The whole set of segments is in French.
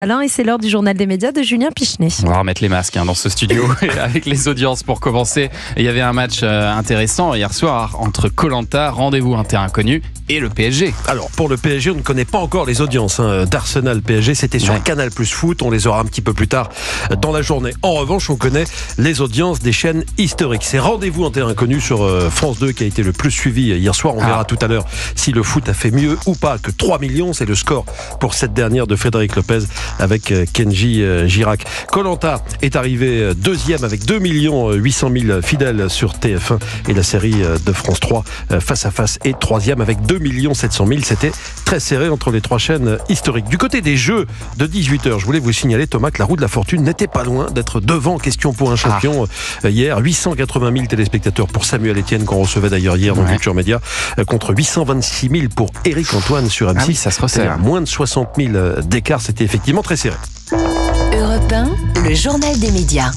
Alain, et c'est l'heure du journal des médias de Julien Pichenet. On va remettre les masques dans ce studio avec les audiences pour commencer. Il y avait un match intéressant hier soir entre Koh-Lanta, rendez-vous un terrain inconnu, et le PSG. Alors pour le PSG, on ne connaît pas encore les audiences d'Arsenal PSG. C'était sur Canal Plus Foot. On les aura un petit peu plus tard dans la journée. En revanche, on connaît les audiences des chaînes historiques. C'est rendez-vous en terrain inconnu sur France 2 qui a été le plus suivi hier soir. On verra tout à l'heure si le foot a fait mieux ou pas que 3 millions. C'est le score pour cette dernière de Frédéric Lopez avec Kenji Girac. Koh-Lanta est arrivé deuxième avec 2 800 000 fidèles sur TF1 et la série de France 3 Face à Face est troisième avec 2 700 000. C'était très serré entre les trois chaînes historiques. Du côté des jeux de 18h, je voulais vous signaler, Thomas, que la roue de la fortune n'était pas loin d'être devant Question pour un champion hier. 880 000 téléspectateurs pour Samuel Etienne, qu'on recevait d'ailleurs hier dans Culture Média, contre 826 000 pour Éric Antoine sur M6. Ah oui, ça se resserre. Moins de 60 000 d'écart, c'était effectivement très serré. Europe 1, le journal des médias.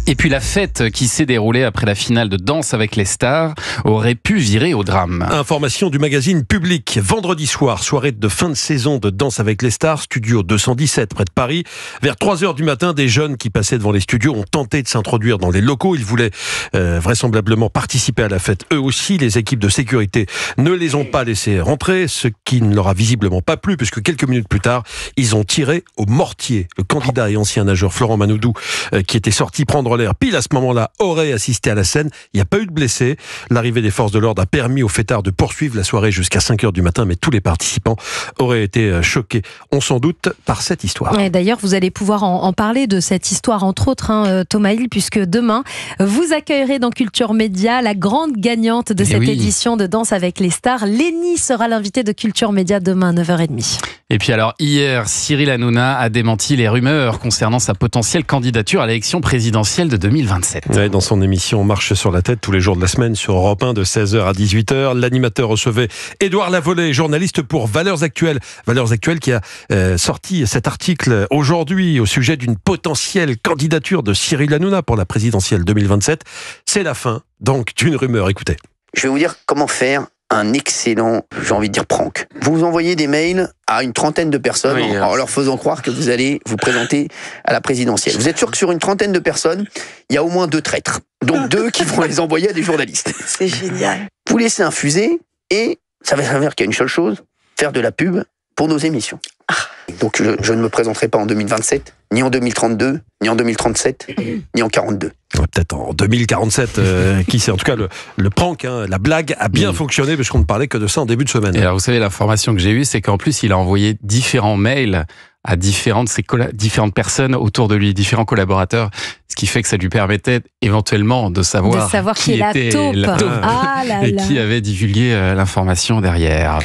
Et puis la fête qui s'est déroulée après la finale de Danse avec les stars aurait pu virer au drame. Information du magazine Public. Vendredi soir, soirée de fin de saison de Danse avec les stars, studio 217 près de Paris. Vers 3h du matin, des jeunes qui passaient devant les studios ont tenté de s'introduire dans les locaux. Ils voulaient vraisemblablement participer à la fête. Eux aussi, les équipes de sécurité ne les ont pas laissés rentrer, ce qui ne leur a visiblement pas plu, puisque quelques minutes plus tard, ils ont tiré au mortier. Le candidat et ancien nageur Florent Manoudou, qui était sorti prendre l'air pile à ce moment-là, aurait assisté à la scène. Il n'y a pas eu de blessés. L'arrivée des forces de l'ordre a permis aux fêtards de poursuivre la soirée jusqu'à 5h du matin, mais tous les participants auraient été choqués, on s'en doute, par cette histoire. Et d'ailleurs, vous allez pouvoir en parler de cette histoire, entre autres, Thomas Hill, puisque demain, vous accueillerez dans Culture Média la grande gagnante de cette édition de Danse avec les stars. Lénie sera l'invitée de Culture Média demain à 9h30. Et puis alors, hier, Cyril Hanouna a démenti les rumeurs concernant sa potentielle candidature à l'élection présidentielle de 2027. Ouais, dans son émission Marche sur la tête, tous les jours de la semaine sur Europe 1 de 16h à 18h, l'animateur recevait Édouard Lavolée, journaliste pour Valeurs Actuelles. Valeurs Actuelles qui a sorti cet article aujourd'hui au sujet d'une potentielle candidature de Cyril Hanouna pour la présidentielle 2027. C'est la fin, donc, d'une rumeur. Écoutez. Je vais vous dire comment faire un excellent, j'ai envie de dire, prank. Vous envoyez des mails à une trentaine de personnes en leur faisant croire que vous allez vous présenter à la présidentielle. Vous êtes sûr que sur une trentaine de personnes, il y a au moins 2 traîtres. Donc 2 qui vont les envoyer à des journalistes. C'est génial. Vous laissez infuser et ça va servir qu'à une seule chose, faire de la pub pour nos émissions. Donc je ne me présenterai pas en 2027, ni en 2032, ni en 2037, ni en 42. Peut-être en 2047, qui sait. En tout cas, le prank, la blague a bien fonctionné, parce qu'on ne parlait que de ça en début de semaine. Et alors, vous savez, l'information que j'ai eue, c'est qu'en plus, il a envoyé différents mails à différentes personnes autour de lui, différents collaborateurs, ce qui fait que ça lui permettait éventuellement de savoir qui était la taupe et qui avait divulgué l'information derrière.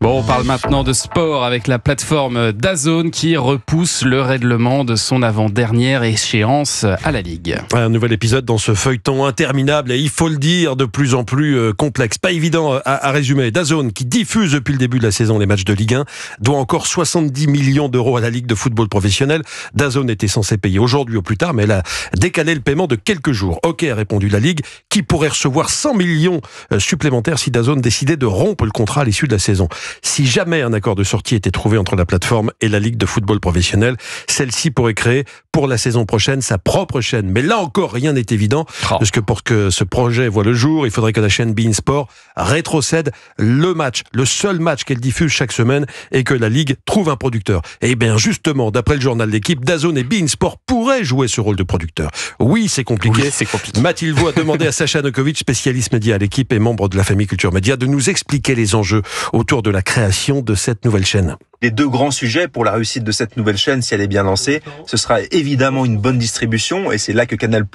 Bon, on parle maintenant de sport avec la plateforme DAZN qui repousse le règlement de son avant-dernière échéance à la Ligue. Un nouvel épisode dans ce feuilleton interminable et, il faut le dire, de plus en plus complexe. Pas évident à résumer. DAZN, qui diffuse depuis le début de la saison les matchs de Ligue 1, doit encore 70 millions d'euros à la Ligue de football professionnel. DAZN était censé payer aujourd'hui au plus tard, mais elle a décalé le paiement de quelques jours. Ok, a répondu la Ligue, qui pourrait recevoir 100 millions supplémentaires si DAZN décidait de rompre le contrat à l'issue de la saison. Si jamais un accord de sortie était trouvé entre la plateforme et la Ligue de football professionnel, celle-ci pourrait créer pour la saison prochaine sa propre chaîne. Mais là encore, rien n'est évident, parce que pour que ce projet voie le jour, il faudrait que la chaîne beIN Sport rétrocède le seul match qu'elle diffuse chaque semaine, et que la Ligue trouve un producteur. Et bien justement, d'après le journal L'Équipe, DAZN et beIN Sport pourraient jouer ce rôle de producteur. Oui, c'est compliqué. Mathilde Vaux a demandé à Sacha Nokovic, spécialiste média à L'Équipe et membre de la famille Culture Média, de nous expliquer les enjeux autour de la création de cette nouvelle chaîne. Les 2 grands sujets pour la réussite de cette nouvelle chaîne, si elle est bien lancée, ce sera évidemment une bonne distribution, et c'est là que Canal+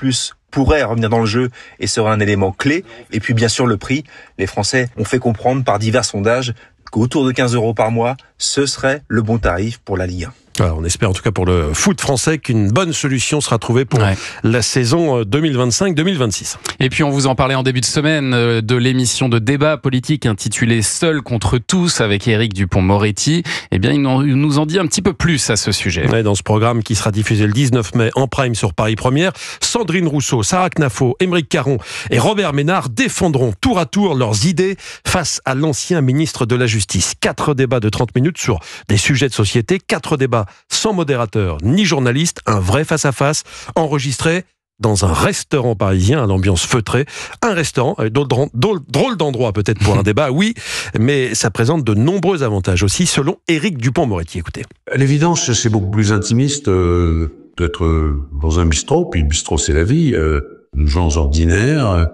pourrait revenir dans le jeu et sera un élément clé. Et puis bien sûr le prix. Les Français ont fait comprendre par divers sondages qu'autour de 15 € par mois, ce serait le bon tarif pour la Ligue 1. Alors, on espère en tout cas pour le foot français qu'une bonne solution sera trouvée pour la saison 2025-2026. Et puis on vous en parlait en début de semaine de l'émission de débat politique intitulée Seul contre tous avec Éric Dupond-Moretti. Eh bien, il nous en dit un petit peu plus à ce sujet. Ouais, dans ce programme qui sera diffusé le 19 mai en prime sur Paris Première, Sandrine Rousseau, Sarah Knafo, Aymeric Caron et Robert Ménard défendront tour à tour leurs idées face à l'ancien ministre de la Justice. 4 débats de 30 minutes sur des sujets de société, 4 débats sans modérateur ni journaliste, un vrai face-à-face, enregistré dans un restaurant parisien à l'ambiance feutrée. Un restaurant, drôle d'endroit peut-être pour un débat, oui, mais ça présente de nombreux avantages aussi, selon Éric Dupond-Moretti. Écoutez. À l'évidence, c'est beaucoup plus intimiste d'être dans un bistrot, puis le bistrot c'est la vie, de gens ordinaires,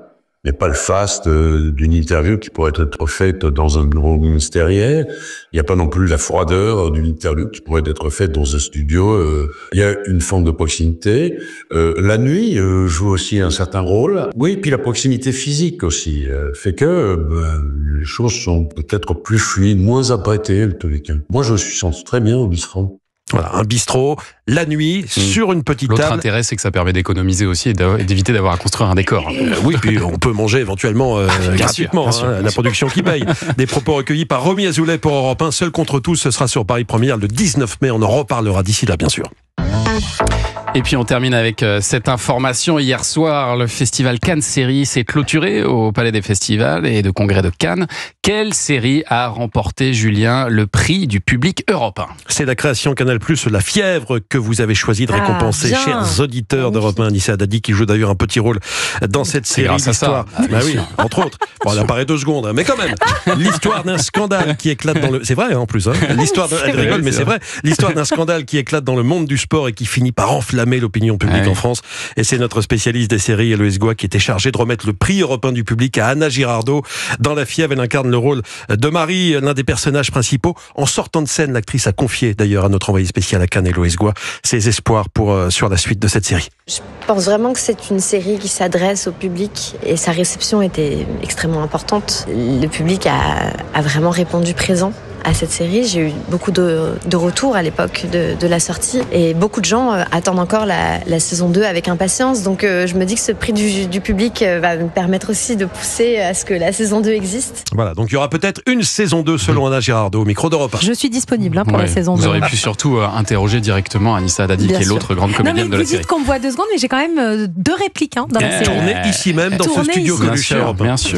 mais pas le faste d'une interview qui pourrait être faite dans un bureau ministériel. Il n'y a pas non plus la froideur d'une interview qui pourrait être faite dans un studio. Il y a une forme de proximité. La nuit joue aussi un certain rôle. Oui, puis la proximité physique aussi fait que les choses sont peut-être plus fluides, moins apprêtées. Moi, je me suis senti très bien au bistrot. Voilà, un bistrot, la nuit, sur une petite table. L'autre intérêt, c'est que ça permet d'économiser aussi et d'éviter d'avoir à construire un décor. Oui, puis on peut manger éventuellement gratuitement, bien sûr. La production qui paye. Des propos recueillis par Romy Azoulay pour Europe 1. Seul contre tous, ce sera sur Paris Première le 19 mai. On en reparlera d'ici là, bien sûr. Et puis on termine avec cette information. Hier soir, le festival Cannes Série s'est clôturé au Palais des Festivals et de Congrès de Cannes. Quelle série a remporté, Julien, le prix du public européen ? C'est la création Canal+, La Fièvre, que vous avez choisi de récompenser, chers auditeurs d'Europe 1. Anissa Haddadi, qui joue d'ailleurs un petit rôle dans cette série d'histoire. Bah oui, entre autres. Bon, elle apparaît 2 secondes, mais quand même. L'histoire d'un scandale qui éclate dans le... C'est vrai, en plus. Elle rigole, mais c'est vrai. L'histoire d'un scandale qui éclate dans le monde du sport et qui finit par enflammer l'opinion publique en France. Et c'est notre spécialiste des séries, Héloïse Goua, qui était chargée de remettre le prix européen du public à Anna Girardot. Dans La Fièvre, elle incarne le rôle de Marie, l'un des personnages principaux. En sortant de scène, l'actrice a confié d'ailleurs à notre envoyé spécial à Cannes, Héloïse Goua, ses espoirs sur la suite de cette série. Je pense vraiment que c'est une série qui s'adresse au public et sa réception était extrêmement importante. Le public a vraiment répondu présent à cette série. J'ai eu beaucoup de retours à l'époque de la sortie et beaucoup de gens attendent encore la saison 2 avec impatience. Donc je me dis que ce prix du public va me permettre aussi de pousser à ce que la saison 2 existe. Voilà, donc il y aura peut-être une saison 2 selon Anna Girardot au micro d'Europe 1. Je suis disponible pour la saison 2. Vous auriez pu surtout interroger directement Anissa Haddadi, qui est l'autre grande comédienne de la série. Vous dites qu'on me voit 2 secondes, mais j'ai quand même 2 répliques dans la série. Tournée ici même, dans ce studio connu chez Europe 1. Bien sûr.